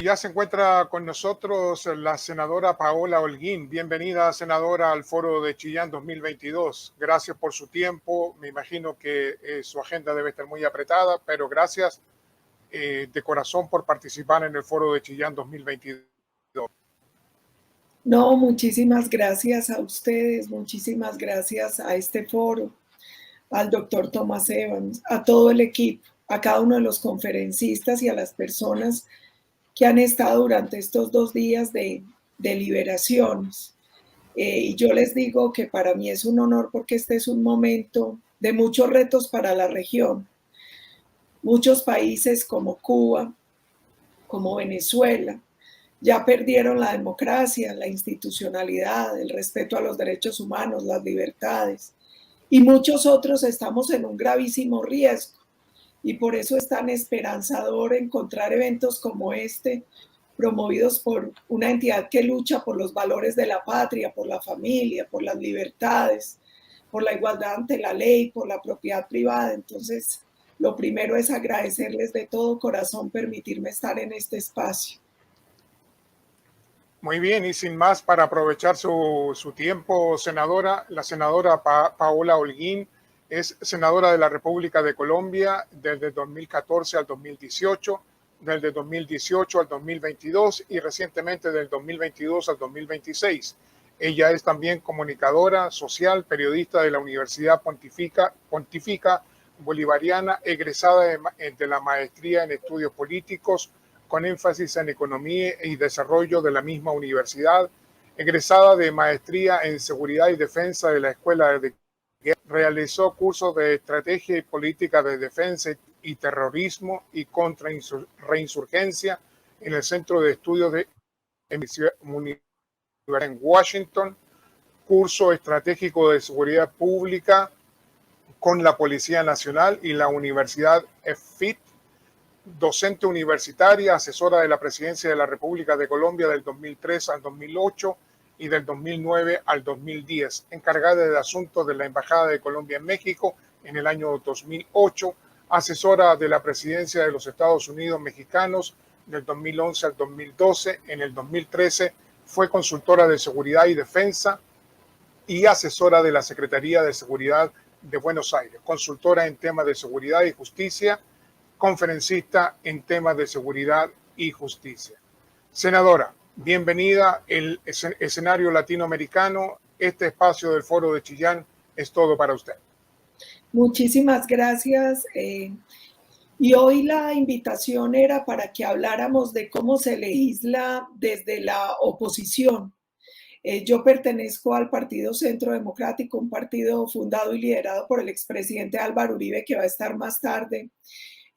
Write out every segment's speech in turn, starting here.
ya se encuentra con nosotros la senadora Paola Holguín. Bienvenida, senadora, al Foro de Chillán 2022. Gracias por su tiempo. Me imagino que su agenda debe estar muy apretada, pero gracias de corazón por participar en el Foro de Chillán 2022. No, muchísimas gracias a ustedes, muchísimas gracias a este foro, al doctor Thomas Evans, a todo el equipo, a cada uno de los conferencistas y a las personas que han estado durante estos 2 días de deliberaciones. Y yo les digo que para mí es un honor porque este es un momento de muchos retos para la región. Muchos países como Cuba, como Venezuela, ya perdieron la democracia, la institucionalidad, el respeto a los derechos humanos, las libertades. Y muchos otros estamos en un gravísimo riesgo. Y por eso es tan esperanzador encontrar eventos como este, promovidos por una entidad que lucha por los valores de la patria, por la familia, por las libertades, por la igualdad ante la ley, por la propiedad privada. Entonces, lo primero es agradecerles de todo corazón permitirme estar en este espacio. Muy bien, y sin más, para aprovechar su tiempo, senadora, la senadora Paola Holguín es senadora de la República de Colombia desde 2014 al 2018, desde 2018 al 2022 y recientemente del 2022 al 2026. Ella es también comunicadora social, periodista de la Universidad Pontificia Bolivariana, egresada de la maestría en estudios políticos con énfasis en economía y desarrollo de la misma universidad, egresada de maestría en seguridad y defensa de la Escuela de Guerra, realizó cursos de estrategia y política de defensa y terrorismo y contra reinsurgencia en el Centro de Estudios de en Washington, curso estratégico de seguridad pública con la Policía Nacional y la Universidad EFIT, docente universitaria, asesora de la Presidencia de la República de Colombia del 2003 al 2008 y del 2009 al 2010, encargada de asuntos de la Embajada de Colombia en México en el año 2008, asesora de la Presidencia de los Estados Unidos Mexicanos del 2011 al 2012, en el 2013 fue consultora de seguridad y defensa y asesora de la Secretaría de Seguridad de Buenos Aires, consultora en temas de seguridad y justicia, conferencista en temas de seguridad y justicia. Senadora, bienvenida al escenario latinoamericano. Este espacio del Foro de Chillán es todo para usted. Muchísimas gracias. Y hoy la invitación era para que habláramos de cómo se legisla desde la oposición. Yo pertenezco al Partido Centro Democrático, un partido fundado y liderado por el expresidente Álvaro Uribe, que va a estar más tarde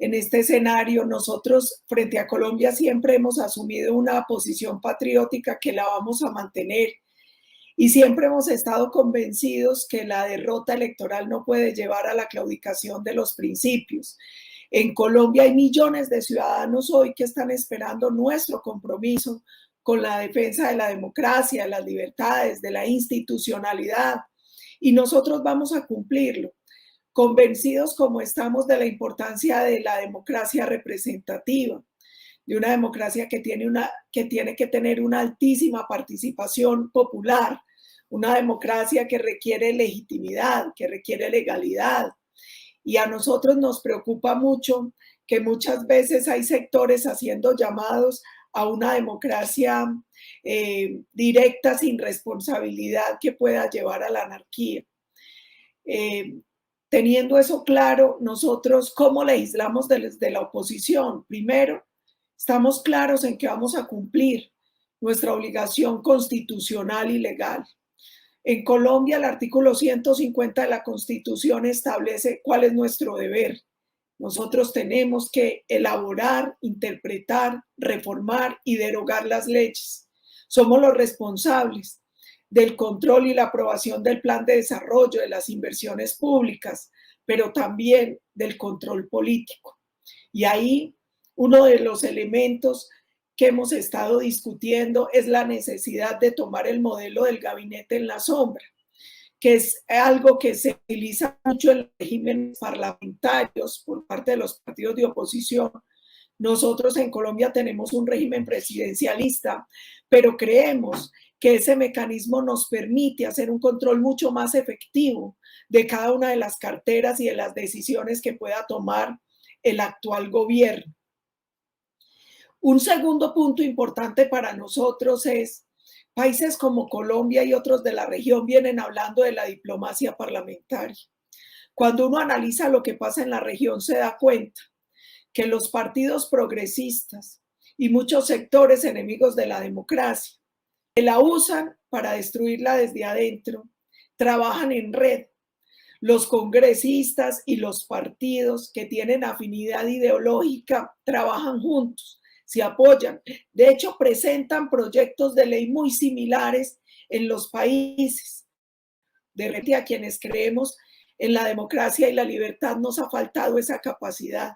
en este escenario. Nosotros frente a Colombia siempre hemos asumido una posición patriótica que la vamos a mantener y siempre hemos estado convencidos que la derrota electoral no puede llevar a la claudicación de los principios. En Colombia hay millones de ciudadanos hoy que están esperando nuestro compromiso con la defensa de la democracia, de las libertades, de la institucionalidad, y nosotros vamos a cumplirlo, convencidos como estamos de la importancia de la democracia representativa, de una democracia que tiene que tener una altísima participación popular, una democracia que requiere legitimidad, que requiere legalidad. Y a nosotros nos preocupa mucho que muchas veces hay sectores haciendo llamados a una democracia directa, sin responsabilidad, que pueda llevar a la anarquía. Teniendo eso claro, nosotros, ¿cómo legislamos desde la oposición? Primero, estamos claros en que vamos a cumplir nuestra obligación constitucional y legal. En Colombia, el artículo 150 de la Constitución establece cuál es nuestro deber. Nosotros tenemos que elaborar, interpretar, reformar y derogar las leyes. Somos los responsables del control y la aprobación del plan de desarrollo, de las inversiones públicas, pero también del control político. Y ahí uno de los elementos que hemos estado discutiendo es la necesidad de tomar el modelo del gabinete en la sombra, que es algo que se utiliza mucho en los regímenes parlamentarios por parte de los partidos de oposición, Nosotros en Colombia tenemos un régimen presidencialista, pero creemos que ese mecanismo nos permite hacer un control mucho más efectivo de cada una de las carteras y de las decisiones que pueda tomar el actual gobierno. Un segundo punto importante para nosotros es, países como Colombia y otros de la región vienen hablando de la diplomacia parlamentaria. Cuando uno analiza lo que pasa en la región, se da cuenta que los partidos progresistas y muchos sectores enemigos de la democracia que la usan para destruirla desde adentro, trabajan en red. Los congresistas y los partidos que tienen afinidad ideológica trabajan juntos, se apoyan. De hecho, presentan proyectos de ley muy similares en los países. De repente, a quienes creemos en la democracia y la libertad nos ha faltado esa capacidad.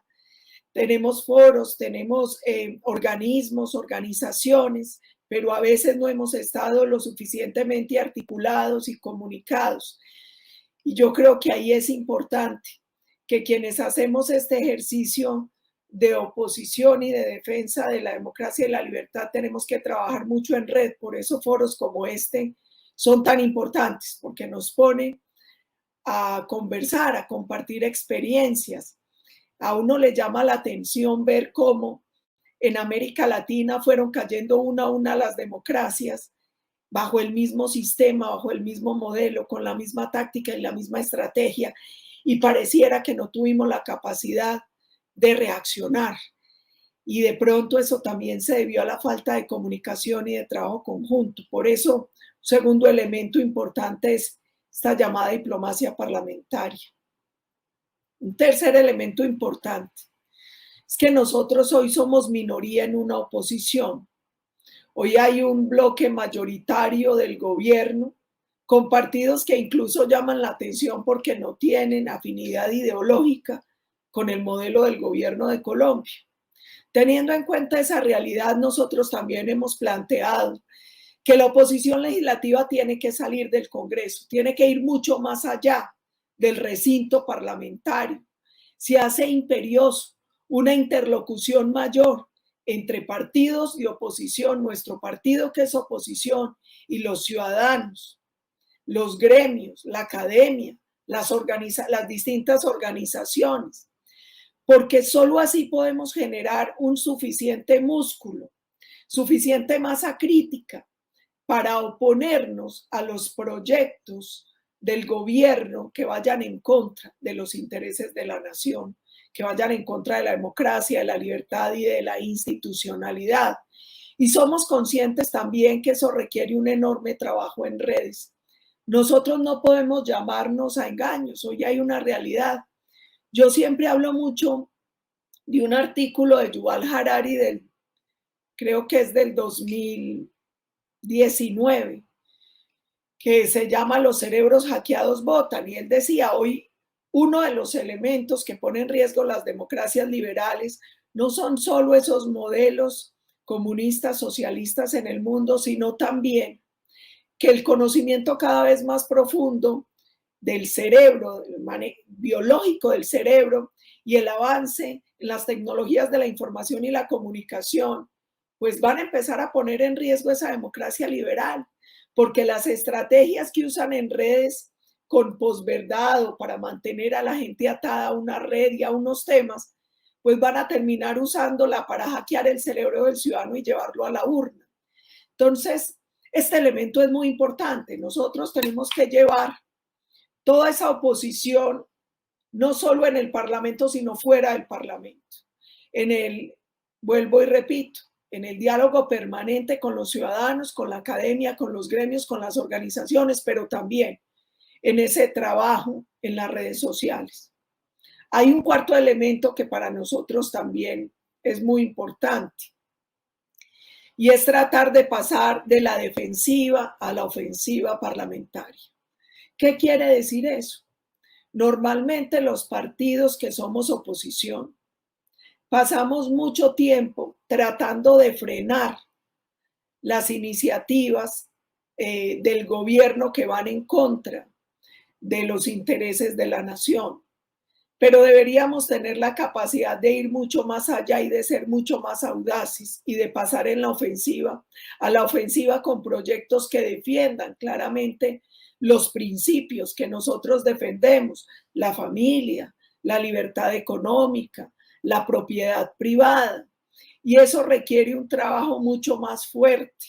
Tenemos foros, tenemos organismos, organizaciones, pero a veces no hemos estado lo suficientemente articulados y comunicados. Y yo creo que ahí es importante que quienes hacemos este ejercicio de oposición y de defensa de la democracia y la libertad tenemos que trabajar mucho en red. Por eso foros como este son tan importantes, porque nos pone a conversar, a compartir experiencias. A uno le llama la atención ver cómo en América Latina fueron cayendo una a una las democracias bajo el mismo sistema, bajo el mismo modelo, con la misma táctica y la misma estrategia, y pareciera que no tuvimos la capacidad de reaccionar. Y de pronto eso también se debió a la falta de comunicación y de trabajo conjunto. Por eso, un segundo elemento importante es esta llamada diplomacia parlamentaria. Un tercer elemento importante es que nosotros hoy somos minoría en una oposición. Hoy hay un bloque mayoritario del gobierno con partidos que incluso llaman la atención porque no tienen afinidad ideológica con el modelo del gobierno de Colombia. Teniendo en cuenta esa realidad, nosotros también hemos planteado que la oposición legislativa tiene que salir del Congreso, tiene que ir mucho más allá del recinto parlamentario. Se hace imperioso una interlocución mayor entre partidos de oposición, nuestro partido que es oposición, y los ciudadanos, los gremios, la academia, las distintas organizaciones, porque solo así podemos generar un suficiente músculo, suficiente masa crítica para oponernos a los proyectos del gobierno que vayan en contra de los intereses de la nación, que vayan en contra de la democracia, de la libertad y de la institucionalidad. Y somos conscientes también que eso requiere un enorme trabajo en redes. Nosotros no podemos llamarnos a engaños, hoy hay una realidad. Yo siempre hablo mucho de un artículo de Yuval Harari, creo que es del 2019, que se llama Los cerebros hackeados votan, y él decía, hoy uno de los elementos que pone en riesgo las democracias liberales no son solo esos modelos comunistas, socialistas en el mundo, sino también que el conocimiento cada vez más profundo del cerebro, del biológico del cerebro y el avance en las tecnologías de la información y la comunicación, pues van a empezar a poner en riesgo esa democracia liberal, porque las estrategias que usan en redes con posverdad o para mantener a la gente atada a una red y a unos temas, pues van a terminar usándola para hackear el cerebro del ciudadano y llevarlo a la urna. Entonces, este elemento es muy importante. Nosotros tenemos que llevar toda esa oposición, no solo en el Parlamento, sino fuera del Parlamento. Vuelvo y repito, en el diálogo permanente con los ciudadanos, con la academia, con los gremios, con las organizaciones, pero también en ese trabajo en las redes sociales. Hay un cuarto elemento que para nosotros también es muy importante, y es tratar de pasar de la defensiva a la ofensiva parlamentaria. ¿Qué quiere decir eso? Normalmente los partidos que somos oposición pasamos mucho tiempo tratando de frenar las iniciativas del gobierno que van en contra de los intereses de la nación. pero deberíamos tener la capacidad de ir mucho más allá y de ser mucho más audaces y de pasar en la ofensiva, a la ofensiva con proyectos que defiendan claramente los principios que nosotros defendemos, la familia, la libertad económica, la propiedad privada. Y eso requiere un trabajo mucho más fuerte,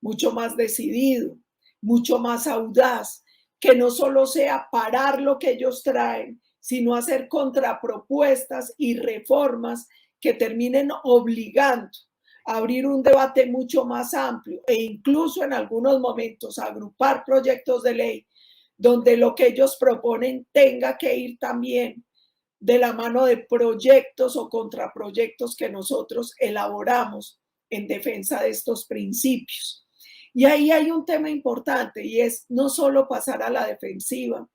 mucho más decidido, mucho más audaz, que no solo sea parar lo que ellos traen, sino hacer contrapropuestas y reformas que terminen obligando a abrir un debate mucho más amplio e incluso en algunos momentos agrupar proyectos de ley donde lo que ellos proponen tenga que ir también de la mano de proyectos o contraproyectos que nosotros elaboramos en defensa de estos principios. Y ahí hay un tema importante y es no solo pasar a la defensiva,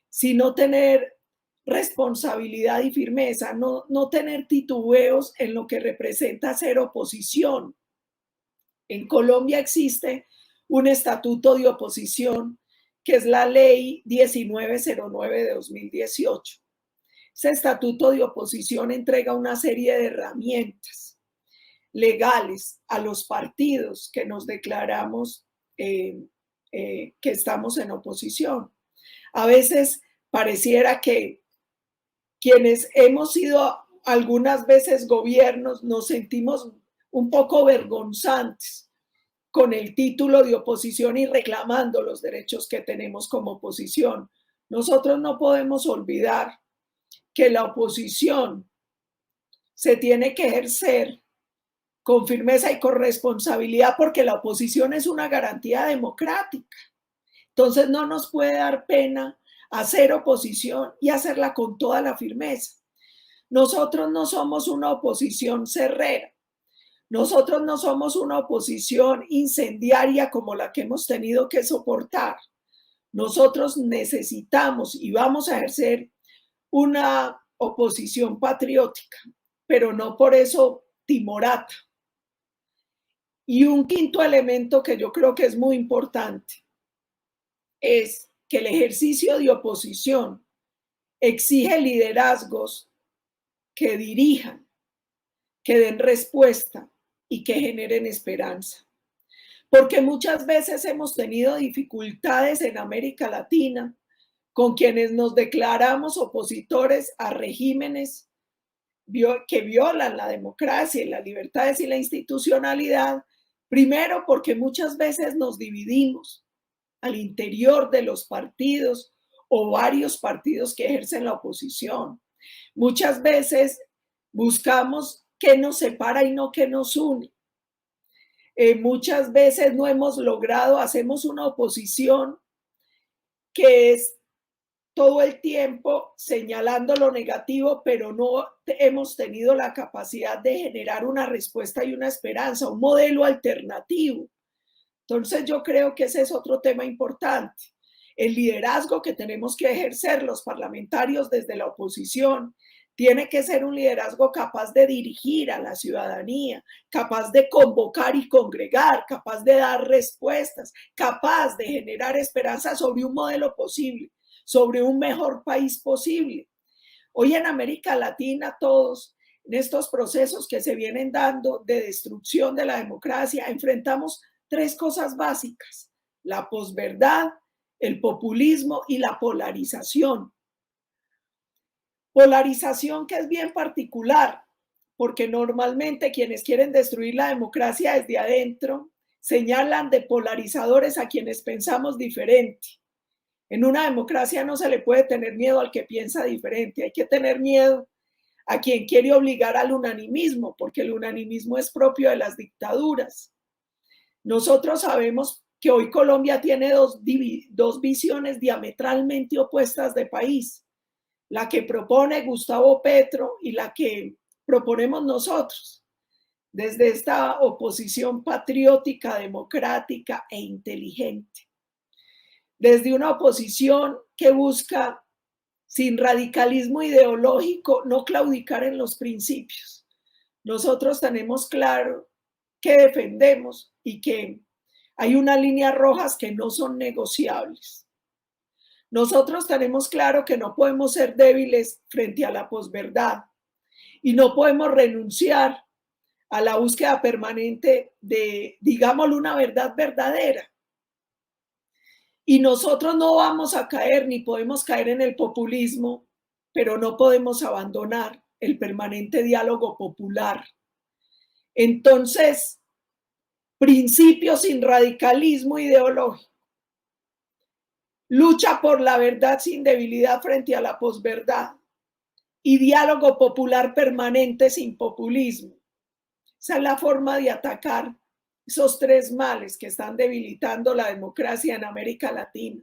sino tener responsabilidad y firmeza, no tener titubeos en lo que representa ser oposición. En Colombia existe un estatuto de oposición que es la ley 1909 de 2018. Ese estatuto de oposición entrega una serie de herramientas legales a los partidos que nos declaramos que estamos en oposición. A veces pareciera que quienes hemos sido algunas veces gobiernos nos sentimos un poco vergonzantes con el título de oposición y reclamando los derechos que tenemos como oposición. Nosotros no podemos olvidar que la oposición se tiene que ejercer con firmeza y con responsabilidad porque la oposición es una garantía democrática. Entonces no nos puede dar pena hacer oposición y hacerla con toda la firmeza. Nosotros no somos una oposición cerrera. Nosotros no somos una oposición incendiaria como la que hemos tenido que soportar. Nosotros necesitamos y vamos a ejercer una oposición patriótica, pero no por eso timorata. Y un quinto elemento que yo creo que es muy importante es que el ejercicio de oposición exige liderazgos que dirijan, que den respuesta y que generen esperanza. Porque muchas veces hemos tenido dificultades en América Latina con quienes nos declaramos opositores a regímenes que violan la democracia y las libertades y la institucionalidad, primero porque muchas veces nos dividimos al interior de los partidos o varios partidos que ejercen la oposición. Muchas veces buscamos qué nos separa y no qué nos une. Muchas veces no hemos logrado, hacemos una oposición que es todo el tiempo señalando lo negativo, pero no hemos tenido la capacidad de generar una respuesta y una esperanza, un modelo alternativo. Entonces yo creo que ese es otro tema importante. El liderazgo que tenemos que ejercer los parlamentarios desde la oposición tiene que ser un liderazgo capaz de dirigir a la ciudadanía, capaz de convocar y congregar, capaz de dar respuestas, capaz de generar esperanza sobre un modelo posible, sobre un mejor país posible. Hoy en América Latina todos, en estos procesos que se vienen dando de destrucción de la democracia, enfrentamos tres cosas básicas: la posverdad, el populismo y la polarización. Polarización que es bien particular, porque normalmente quienes quieren destruir la democracia desde adentro señalan de polarizadores a quienes pensamos diferente. En una democracia no se le puede tener miedo al que piensa diferente, hay que tener miedo a quien quiere obligar al unanimismo, porque el unanimismo es propio de las dictaduras. Nosotros sabemos que hoy Colombia tiene dos visiones diametralmente opuestas de país: la que propone Gustavo Petro y la que proponemos nosotros, desde esta oposición patriótica, democrática e inteligente. Desde una oposición que busca, sin radicalismo ideológico, no claudicar en los principios. Nosotros tenemos claro que defendemos y que hay unas líneas rojas que no son negociables. Nosotros tenemos claro que no podemos ser débiles frente a la posverdad y no podemos renunciar a la búsqueda permanente de, digámoslo, una verdad verdadera. Y nosotros no vamos a caer ni podemos caer en el populismo, pero no podemos abandonar el permanente diálogo popular. Entonces, principios sin radicalismo ideológico, lucha por la verdad sin debilidad frente a la posverdad y diálogo popular permanente sin populismo. Esa es la forma de atacar esos tres males que están debilitando la democracia en América Latina.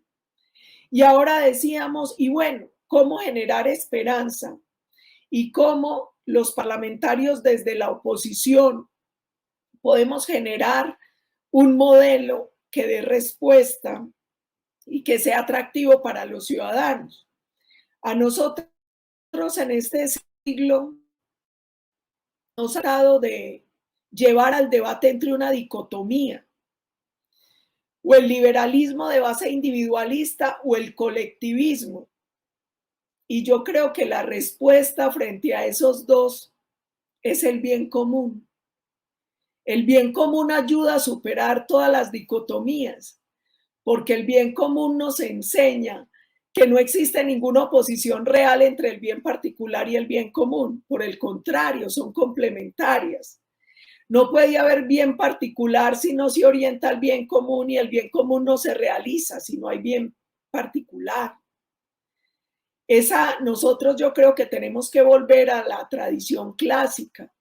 Y ahora decíamos, y bueno, cómo generar esperanza y cómo los parlamentarios desde la oposición podemos generar un modelo que dé respuesta y que sea atractivo para los ciudadanos. A nosotros en este siglo nos ha tratado de llevar al debate entre una dicotomía, o el liberalismo de base individualista o el colectivismo. Y yo creo que la respuesta frente a esos dos es el bien común. El bien común ayuda a superar todas las dicotomías, porque el bien común nos enseña que no existe ninguna oposición real entre el bien particular y el bien común. Por el contrario, son complementarias. No puede haber bien particular si no se orienta al bien común, y el bien común no se realiza si no hay bien particular. Nosotros yo creo que tenemos que volver a la tradición clásica,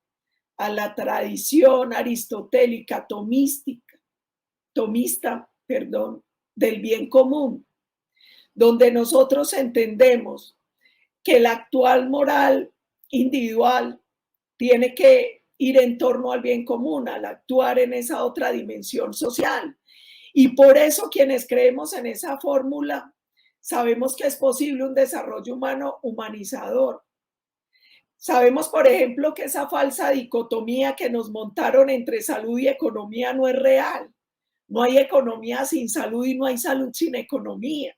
a la tradición aristotélica, tomista, del bien común, donde nosotros entendemos que la actual moral individual tiene que ir en torno al bien común, al actuar en esa otra dimensión social. Y por eso quienes creemos en esa fórmula sabemos que es posible un desarrollo humano humanizador. Sabemos, por ejemplo, que esa falsa dicotomía que nos montaron entre salud y economía no es real. No hay economía sin salud y no hay salud sin economía.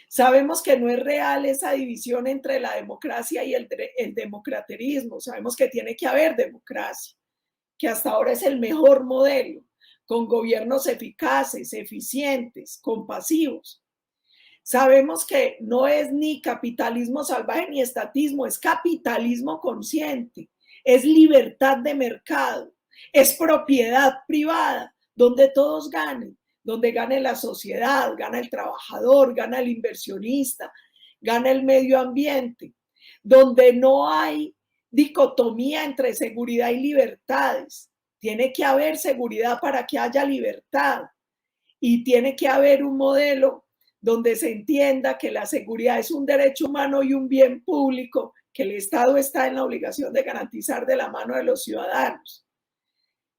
Sabemos que no es real esa división entre la democracia y el democraterismo. Sabemos que tiene que haber democracia, que hasta ahora es el mejor modelo, con gobiernos eficaces, eficientes, compasivos. Sabemos que no es ni capitalismo salvaje ni estatismo, es capitalismo consciente, es libertad de mercado, es propiedad privada, donde todos ganen, donde gane la sociedad, gana el trabajador, gana el inversionista, gana el medio ambiente, donde no hay dicotomía entre seguridad y libertades. Tiene que haber seguridad para que haya libertad, y tiene que haber un modelo donde se entienda que la seguridad es un derecho humano y un bien público que el Estado está en la obligación de garantizar de la mano de los ciudadanos.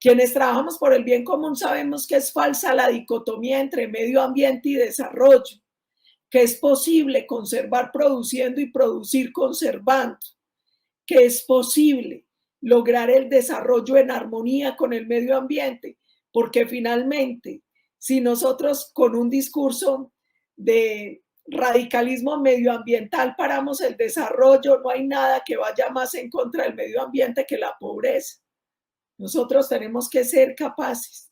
Quienes trabajamos por el bien común sabemos que es falsa la dicotomía entre medio ambiente y desarrollo, que es posible conservar produciendo y producir conservando, que es posible lograr el desarrollo en armonía con el medio ambiente, porque finalmente, si nosotros con un discurso de radicalismo medioambiental paramos el desarrollo, no hay nada que vaya más en contra del medio ambiente que la pobreza. Nosotros tenemos que ser capaces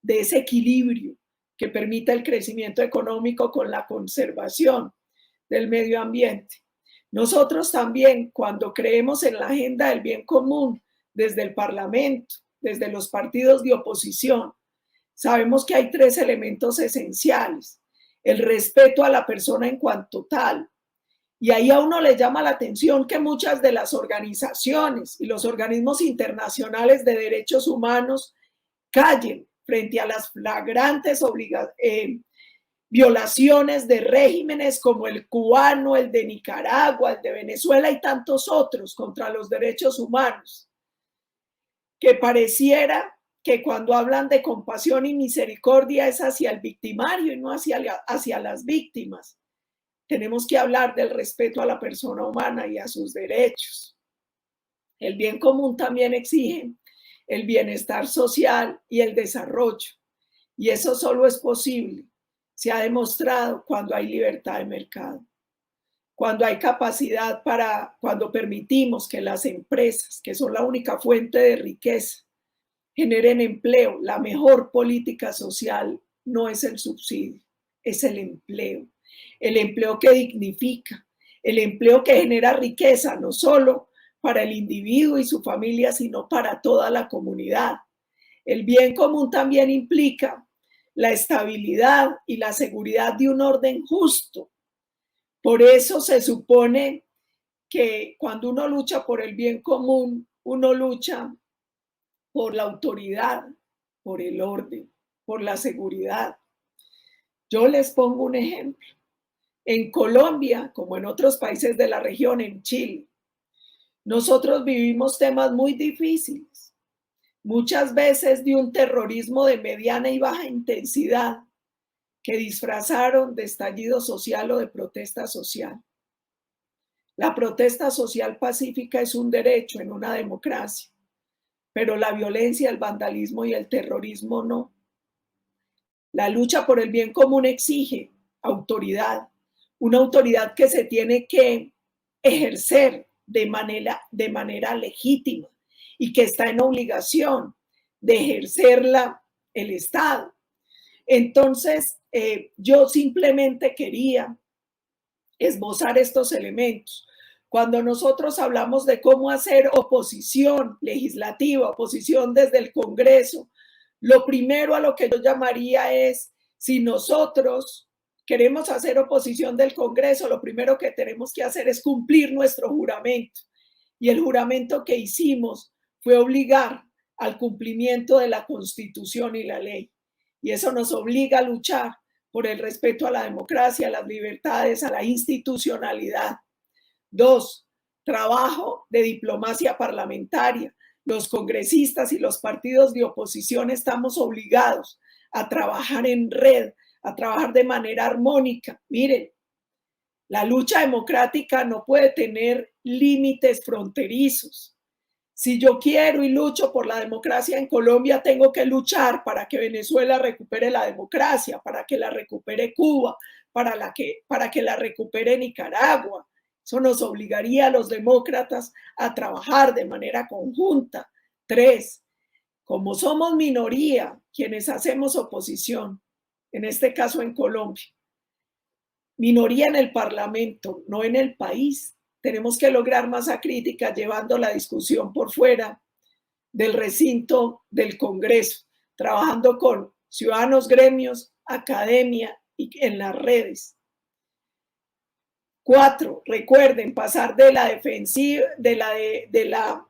de ese equilibrio que permita el crecimiento económico con la conservación del medio ambiente. Nosotros también, cuando creemos en la agenda del bien común desde el Parlamento, desde los partidos de oposición, sabemos que hay tres elementos esenciales: el respeto a la persona en cuanto tal. Y ahí a uno le llama la atención que muchas de las organizaciones y los organismos internacionales de derechos humanos callen frente a las flagrantes violaciones de regímenes como el cubano, el de Nicaragua, el de Venezuela y tantos otros contra los derechos humanos, que pareciera que cuando hablan de compasión y misericordia es hacia el victimario y no hacia las víctimas. Tenemos que hablar del respeto a la persona humana y a sus derechos. El bien común también exige el bienestar social y el desarrollo, y eso solo es posible se ha demostrado cuando hay libertad de mercado, cuando hay capacidad cuando permitimos que las empresas, que son la única fuente de riqueza, generen empleo. La mejor política social no es el subsidio, es el empleo que dignifica, el empleo que genera riqueza, no solo para el individuo y su familia, sino para toda la comunidad. El bien común también implica la estabilidad y la seguridad de un orden justo. Por eso se supone que cuando uno lucha por el bien común, uno lucha por la autoridad, por el orden, por la seguridad. Yo les pongo un ejemplo. En Colombia, como en otros países de la región, en Chile, nosotros vivimos temas muy difíciles, muchas veces de un terrorismo de mediana y baja intensidad que disfrazaron de estallido social o de protesta social. La protesta social pacífica es un derecho en una democracia, pero la violencia, el vandalismo y el terrorismo no. La lucha por el bien común exige autoridad, una autoridad que se tiene que ejercer de manera legítima y que está en obligación de ejercerla el Estado. Entonces, yo simplemente quería esbozar estos elementos. Cuando nosotros hablamos de cómo hacer oposición legislativa, oposición desde el Congreso, lo primero a lo que yo llamaría es, si nosotros queremos hacer oposición del Congreso, lo primero que tenemos que hacer es cumplir nuestro juramento. Y el juramento que hicimos fue obligar al cumplimiento de la Constitución y la ley. Y eso nos obliga a luchar por el respeto a la democracia, a las libertades, a la institucionalidad. 2, trabajo de diplomacia parlamentaria. Los congresistas y los partidos de oposición estamos obligados a trabajar en red, a trabajar de manera armónica. Miren, la lucha democrática no puede tener límites fronterizos. Si yo quiero y lucho por la democracia en Colombia, tengo que luchar para que Venezuela recupere la democracia, para que la recupere Cuba, para que la recupere Nicaragua. Eso nos obligaría a los demócratas a trabajar de manera conjunta. 3, como somos minoría quienes hacemos oposición, en este caso en Colombia, minoría en el Parlamento, no en el país, tenemos que lograr masa crítica llevando la discusión por fuera del recinto del Congreso, trabajando con ciudadanos, gremios, academia y en las redes. 4, recuerden, pasar de la defensiva, de la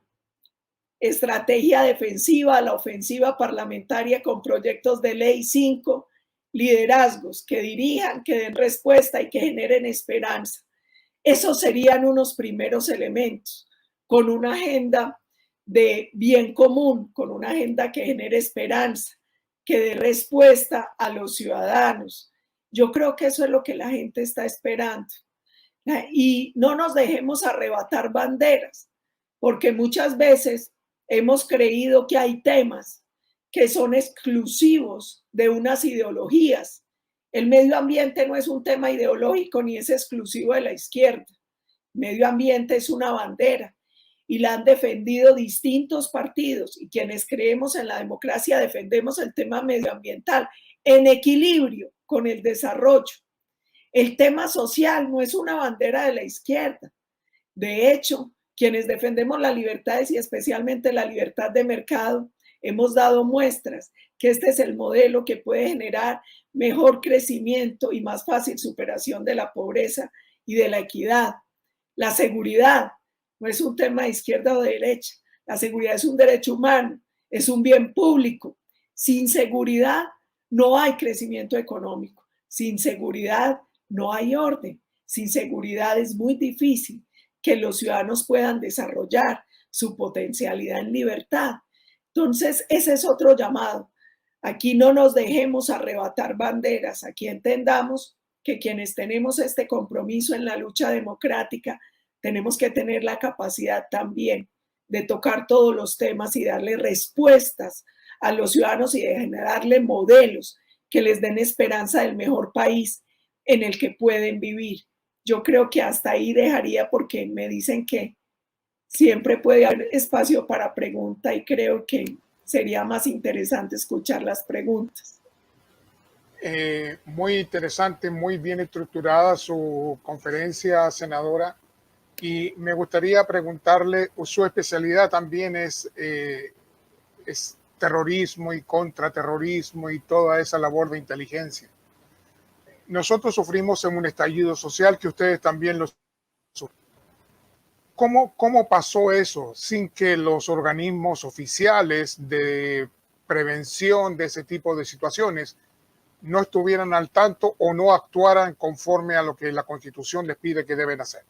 estrategia defensiva a la ofensiva parlamentaria con proyectos de ley. 5, liderazgos que dirijan, que den respuesta y que generen esperanza. Esos serían unos primeros elementos, con una agenda de bien común, con una agenda que genere esperanza, que dé respuesta a los ciudadanos. Yo creo que eso es lo que la gente está esperando. Y no nos dejemos arrebatar banderas, porque muchas veces hemos creído que hay temas que son exclusivos de unas ideologías. El medio ambiente no es un tema ideológico ni es exclusivo de la izquierda. El medio ambiente es una bandera y la han defendido distintos partidos, y quienes creemos en la democracia defendemos el tema medioambiental en equilibrio con el desarrollo. El tema social no es una bandera de la izquierda. De hecho, quienes defendemos las libertades y especialmente la libertad de mercado, hemos dado muestras que este es el modelo que puede generar mejor crecimiento y más fácil superación de la pobreza y de la equidad. La seguridad no es un tema de izquierda o de derecha. La seguridad es un derecho humano, es un bien público. Sin seguridad no hay crecimiento económico. Sin seguridad no hay orden. Sin seguridad es muy difícil que los ciudadanos puedan desarrollar su potencialidad en libertad. Entonces, ese es otro llamado. Aquí no nos dejemos arrebatar banderas. Aquí entendamos que quienes tenemos este compromiso en la lucha democrática tenemos que tener la capacidad también de tocar todos los temas y darle respuestas a los ciudadanos y de generarle modelos que les den esperanza del mejor país en el que pueden vivir. Yo creo que hasta ahí dejaría porque me dicen que siempre puede haber espacio para pregunta y creo que sería más interesante escuchar las preguntas. Muy interesante, muy bien estructurada su conferencia, senadora. Y me gustaría preguntarle, su especialidad también es terrorismo y contraterrorismo y toda esa labor de inteligencia. Nosotros sufrimos en un estallido social que ustedes también lo sufrieron. ¿Cómo pasó eso sin que los organismos oficiales de prevención de ese tipo de situaciones no estuvieran al tanto o no actuaran conforme a lo que la Constitución les pide que deben hacer?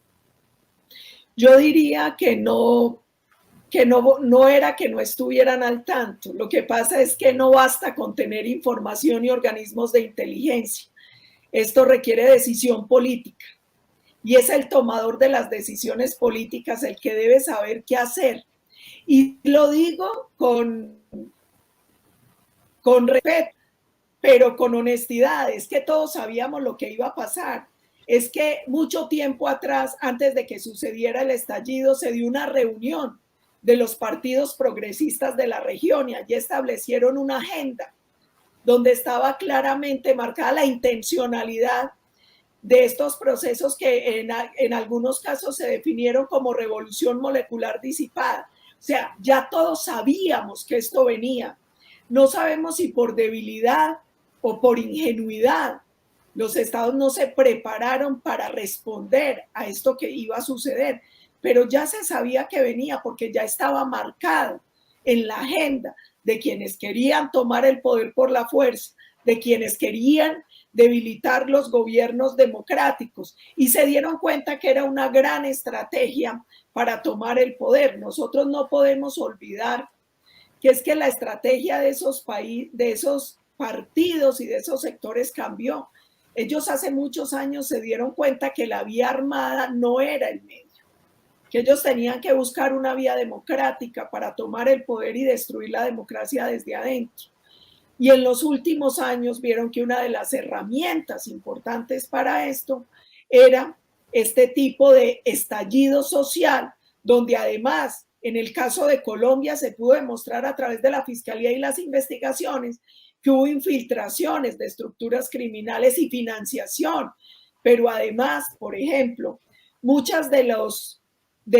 Yo diría que no era que no estuvieran al tanto. Lo que pasa es que no basta con tener información y organismos de inteligencia. Esto requiere decisión política. Y es el tomador de las decisiones políticas el que debe saber qué hacer. Y lo digo con respeto, pero con honestidad. Es que todos sabíamos lo que iba a pasar. Es que mucho tiempo atrás, antes de que sucediera el estallido, se dio una reunión de los partidos progresistas de la región y allí establecieron una agenda donde estaba claramente marcada la intencionalidad de estos procesos que en algunos casos se definieron como revolución molecular disipada. O sea, ya todos sabíamos que esto venía. No sabemos si por debilidad o por ingenuidad los estados no se prepararon para responder a esto que iba a suceder, pero ya se sabía que venía porque ya estaba marcado en la agenda de quienes querían tomar el poder por la fuerza, de quienes querían debilitar los gobiernos democráticos y se dieron cuenta que era una gran estrategia para tomar el poder. Nosotros no podemos olvidar que es que la estrategia de esos partidos y de esos sectores cambió. Ellos hace muchos años se dieron cuenta que la vía armada no era el medio, que ellos tenían que buscar una vía democrática para tomar el poder y destruir la democracia desde adentro. Y en los últimos años vieron que una de las herramientas importantes para esto era este tipo de estallido social, donde además, en el caso de Colombia, se pudo demostrar a través de la Fiscalía y las investigaciones que hubo infiltraciones de estructuras criminales y financiación. Pero además, por ejemplo, muchas de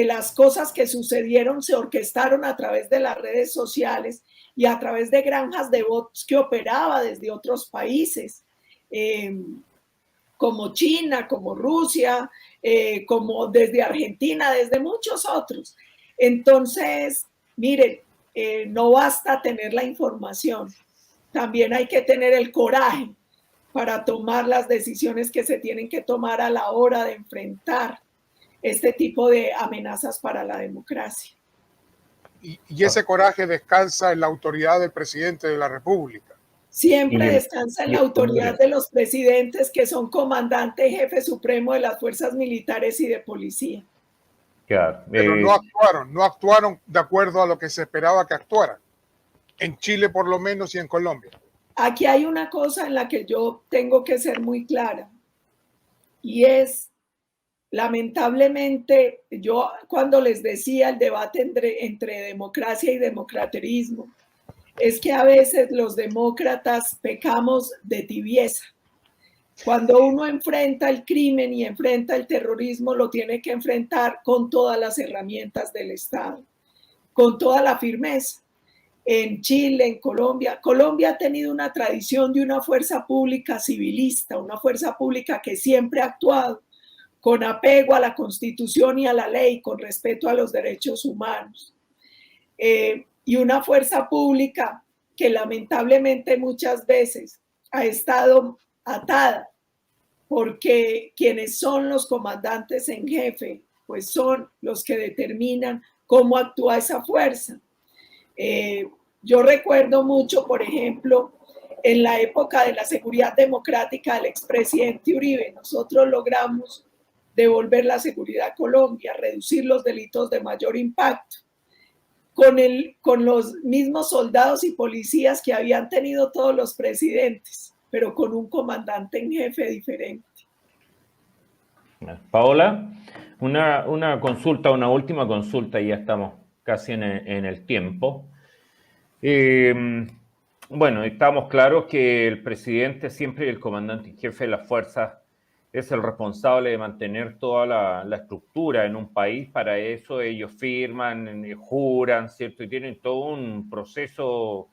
las cosas que sucedieron se orquestaron a través de las redes sociales y a través de granjas de bots que operaba desde otros países, como China, como Rusia, como desde Argentina, desde muchos otros. Entonces, miren, no basta tener la información, también hay que tener el coraje para tomar las decisiones que se tienen que tomar a la hora de enfrentar este tipo de amenazas para la democracia. Y ese coraje descansa en la autoridad del presidente de la República. Siempre descansa en la autoridad de los presidentes que son comandante y jefe supremo de las fuerzas militares y de policía. Claro, pero no actuaron de acuerdo a lo que se esperaba que actuaran. En Chile por lo menos y en Colombia. Aquí hay una cosa en la que yo tengo que ser muy clara y es, lamentablemente, yo cuando les decía el debate entre democracia y democraterismo, es que a veces los demócratas pecamos de tibieza. Cuando uno enfrenta el crimen y enfrenta el terrorismo, lo tiene que enfrentar con todas las herramientas del Estado, con toda la firmeza. En Chile, en Colombia. Colombia ha tenido una tradición de una fuerza pública civilista, una fuerza pública que siempre ha actuado con apego a la Constitución y a la ley, con respeto a los derechos humanos. Y una fuerza pública que lamentablemente muchas veces ha estado atada, porque quienes son los comandantes en jefe, pues son los que determinan cómo actúa esa fuerza. Yo recuerdo mucho, por ejemplo, en la época de la seguridad democrática del expresidente Uribe, nosotros logramos devolver la seguridad a Colombia, reducir los delitos de mayor impacto, con los mismos soldados y policías que habían tenido todos los presidentes. pero con un comandante en jefe diferente. Paola, una consulta, una última consulta, y ya estamos casi en el tiempo. Bueno, estamos claros que el presidente siempre y el comandante en jefe de las fuerzas es el responsable de mantener toda la estructura en un país. Para eso ellos firman, juran, ¿cierto? Y tienen todo un proceso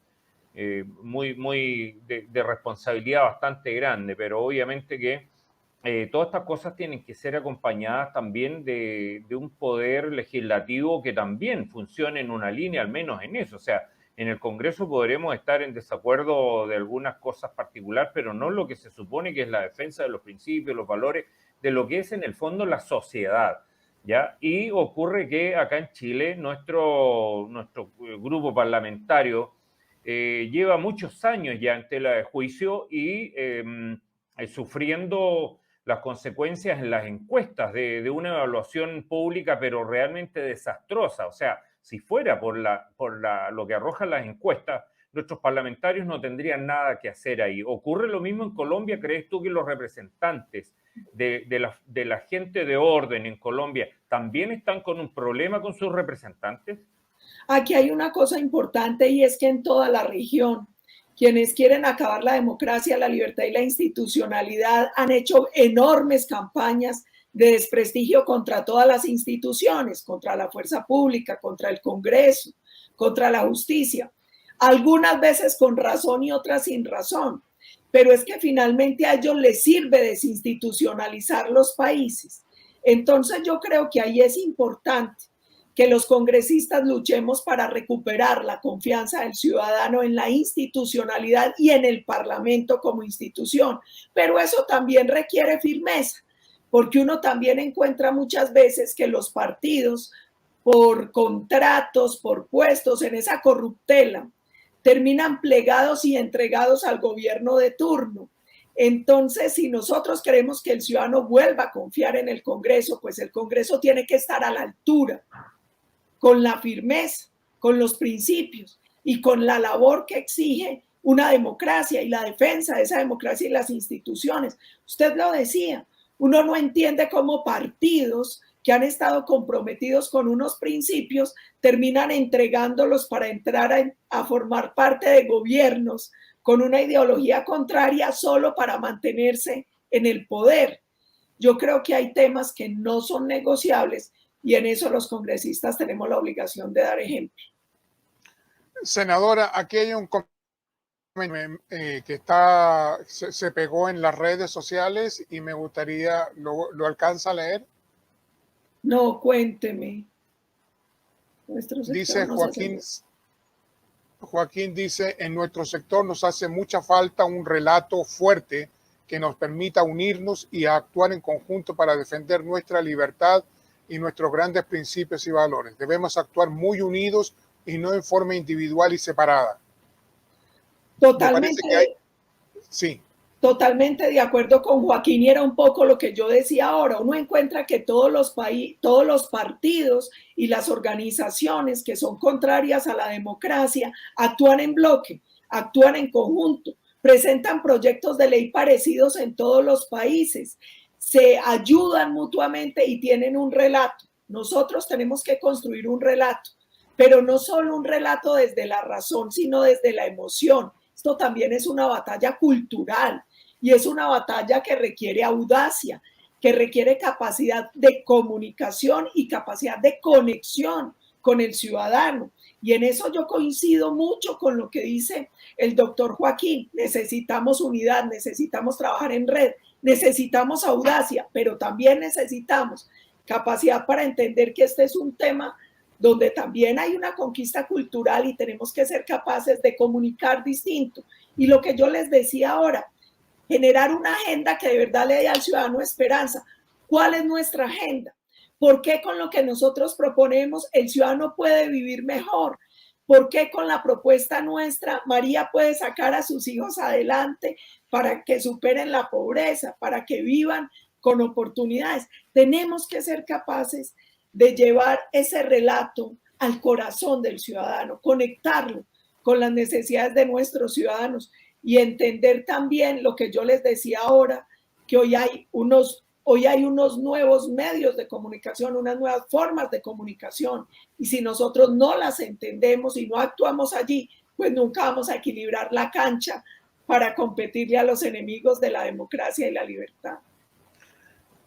muy de responsabilidad bastante grande, pero obviamente que todas estas cosas tienen que ser acompañadas también de un poder legislativo que también funcione en una línea, al menos en eso. O sea, en el Congreso podremos estar en desacuerdo de algunas cosas particulares, pero no lo que se supone que es la defensa de los principios, los valores, de lo que es en el fondo la sociedad, ¿ya? Y ocurre que acá en Chile nuestro grupo parlamentario lleva muchos años ya en tela de juicio y sufriendo las consecuencias en las encuestas de una evaluación pública, pero realmente desastrosa. O sea, si fuera por lo que arrojan las encuestas, nuestros parlamentarios no tendrían nada que hacer ahí. ¿Ocurre lo mismo en Colombia? ¿Crees tú que los representantes de la gente de orden en Colombia también están con un problema con sus representantes? Aquí hay una cosa importante, y es que en toda la región, quienes quieren acabar la democracia, la libertad y la institucionalidad han hecho enormes campañas de desprestigio contra todas las instituciones, contra la fuerza pública, contra el Congreso, contra la justicia, algunas veces con razón y otras sin razón, pero es que finalmente a ellos les sirve desinstitucionalizar los países. Entonces yo creo que ahí es importante que los congresistas luchemos para recuperar la confianza del ciudadano en la institucionalidad y en el Parlamento como institución. Pero eso también requiere firmeza, porque uno también encuentra muchas veces que los partidos, por contratos, por puestos, en esa corruptela, terminan plegados y entregados al gobierno de turno. Entonces, si nosotros queremos que el ciudadano vuelva a confiar en el Congreso, pues el Congreso tiene que estar a la altura, con la firmeza, con los principios y con la labor que exige una democracia y la defensa de esa democracia y las instituciones. Usted lo decía, uno no entiende cómo partidos que han estado comprometidos con unos principios terminan entregándolos para entrar a formar parte de gobiernos con una ideología contraria solo para mantenerse en el poder. Yo creo que hay temas que no son negociables, y en eso los congresistas tenemos la obligación de dar ejemplo. Senadora, aquí hay un comentario que se pegó en las redes sociales y me gustaría, ¿lo alcanza a leer? No, cuénteme. Dice Joaquín dice, en nuestro sector nos hace mucha falta un relato fuerte que nos permita unirnos y actuar en conjunto para defender nuestra libertad y nuestros grandes principios y valores. Debemos actuar muy unidos y no en forma individual y separada. Totalmente. Sí. Totalmente de acuerdo con Joaquín, y era un poco lo que yo decía ahora. Uno encuentra que todos los partidos y las organizaciones que son contrarias a la democracia actúan en bloque, actúan en conjunto, presentan proyectos de ley parecidos en todos los países, se ayudan mutuamente y tienen un relato. Nosotros tenemos que construir un relato, pero no solo un relato desde la razón, sino desde la emoción. Esto también es una batalla cultural y es una batalla que requiere audacia, que requiere capacidad de comunicación y capacidad de conexión con el ciudadano. Y en eso yo coincido mucho con lo que dice el doctor Joaquín. Necesitamos unidad, necesitamos trabajar en red, necesitamos audacia, pero también necesitamos capacidad para entender que este es un tema donde también hay una conquista cultural y tenemos que ser capaces de comunicar distinto. Y lo que yo les decía ahora, generar una agenda que de verdad le dé al ciudadano esperanza. ¿Cuál es nuestra agenda? ¿Por qué con lo que nosotros proponemos el ciudadano puede vivir mejor? ¿Por qué con la propuesta nuestra María puede sacar a sus hijos adelante para que superen la pobreza, para que vivan con oportunidades? Tenemos que ser capaces de llevar ese relato al corazón del ciudadano, conectarlo con las necesidades de nuestros ciudadanos. y entender también lo que yo les decía ahora, que hoy hay unos nuevos medios de comunicación, unas nuevas formas de comunicación, y si nosotros no las entendemos y no actuamos allí, pues nunca vamos a equilibrar la cancha para competirle a los enemigos de la democracia y la libertad.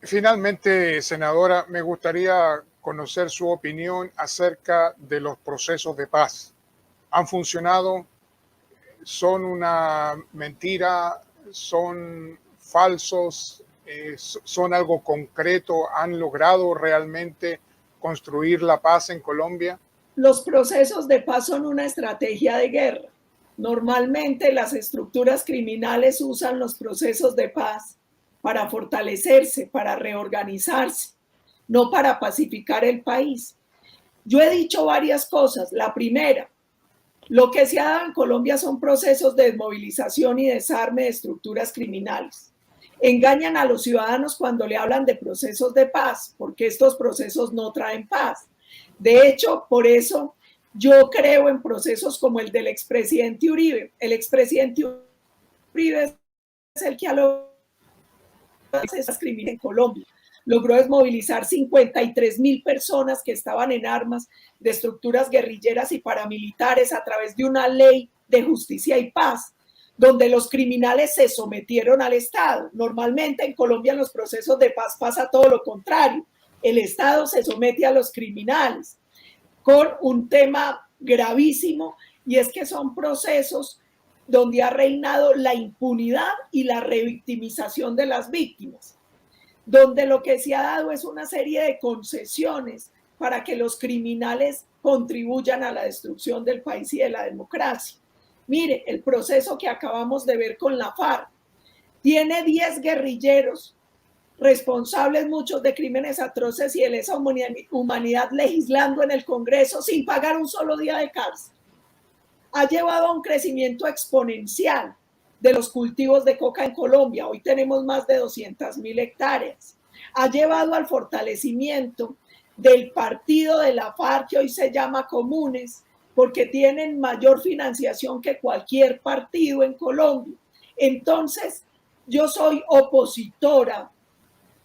Finalmente, senadora, me gustaría conocer su opinión acerca de los procesos de paz. ¿Han funcionado? ¿Son una mentira? ¿Son falsos? ¿Son algo concreto? ¿Han logrado realmente construir la paz en Colombia? Los procesos de paz son una estrategia de guerra. Normalmente las estructuras criminales usan los procesos de paz para fortalecerse, para reorganizarse, no para pacificar el país. Yo he dicho varias cosas. La primera, lo que se ha dado en Colombia son procesos de desmovilización y desarme de estructuras criminales. Engañan a los ciudadanos cuando le hablan de procesos de paz, porque estos procesos no traen paz. De hecho, por eso yo creo en procesos como el del expresidente Uribe. El expresidente Uribe es el que ha logrado esas crímenes en Colombia. Logró desmovilizar 53.000 personas que estaban en armas de estructuras guerrilleras y paramilitares a través de una ley de justicia y paz, donde los criminales se sometieron al Estado. Normalmente en Colombia en los procesos de paz pasa todo lo contrario. El Estado se somete a los criminales con un tema gravísimo, y es que son procesos donde ha reinado la impunidad y la revictimización de las víctimas, donde lo que se ha dado es una serie de concesiones para que los criminales contribuyan a la destrucción del país y de la democracia. Mire, el proceso que acabamos de ver con la FARC tiene 10 guerrilleros responsables, muchos de crímenes atroces y de lesa humanidad, legislando en el Congreso sin pagar un solo día de cárcel. Ha llevado a un crecimiento exponencial de los cultivos de coca en Colombia. Hoy tenemos más de 200.000 hectáreas. Ha llevado al fortalecimiento del partido de la FARC, que hoy se llama Comunes, porque tienen mayor financiación que cualquier partido en Colombia. Entonces, yo soy opositora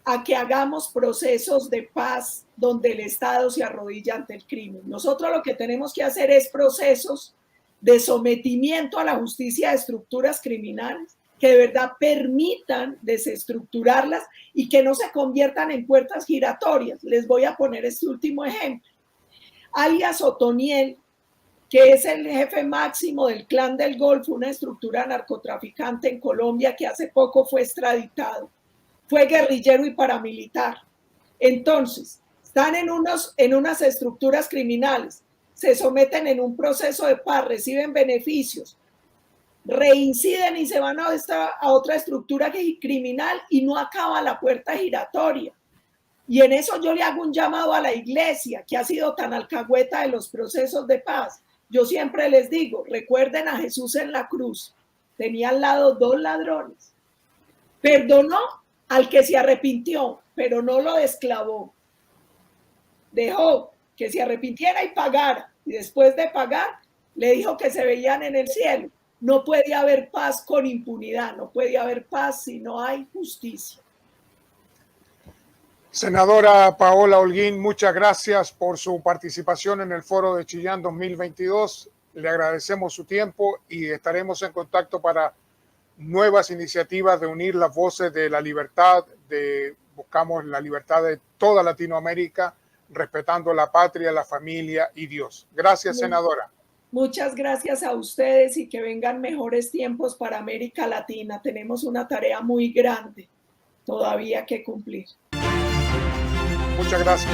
a que hagamos procesos de paz donde el Estado se arrodilla ante el crimen. Nosotros lo que tenemos que hacer es procesos de sometimiento a la justicia de estructuras criminales que de verdad permitan desestructurarlas y que no se conviertan en puertas giratorias. Les voy a poner este último ejemplo. Alias Otoniel, que es el jefe máximo del Clan del Golfo, una estructura narcotraficante en Colombia que hace poco fue extraditado. Fue guerrillero y paramilitar. Entonces, están en unas estructuras criminales, se someten en un proceso de paz, reciben beneficios, reinciden y se van a otra estructura criminal y no acaba la puerta giratoria. Y en eso yo le hago un llamado a la iglesia, que ha sido tan alcahueta de los procesos de paz. Yo siempre les digo, recuerden a Jesús en la cruz. Tenía al lado 2 ladrones. Perdonó al que se arrepintió, pero no lo desclavó. Dejó que se arrepintiera y pagara. Y después de pagar, le dijo que se veían en el cielo. No puede haber paz con impunidad. No puede haber paz si no hay justicia. Senadora Paola Holguín, muchas gracias por su participación en el Foro de Chillán 2022. Le agradecemos su tiempo y estaremos en contacto para nuevas iniciativas de unir las voces de la libertad. Buscamos la libertad de toda Latinoamérica, respetando la patria, la familia y Dios. Gracias, senadora. Muchas gracias a ustedes y que vengan mejores tiempos para América Latina. Tenemos una tarea muy grande todavía que cumplir. Muchas gracias.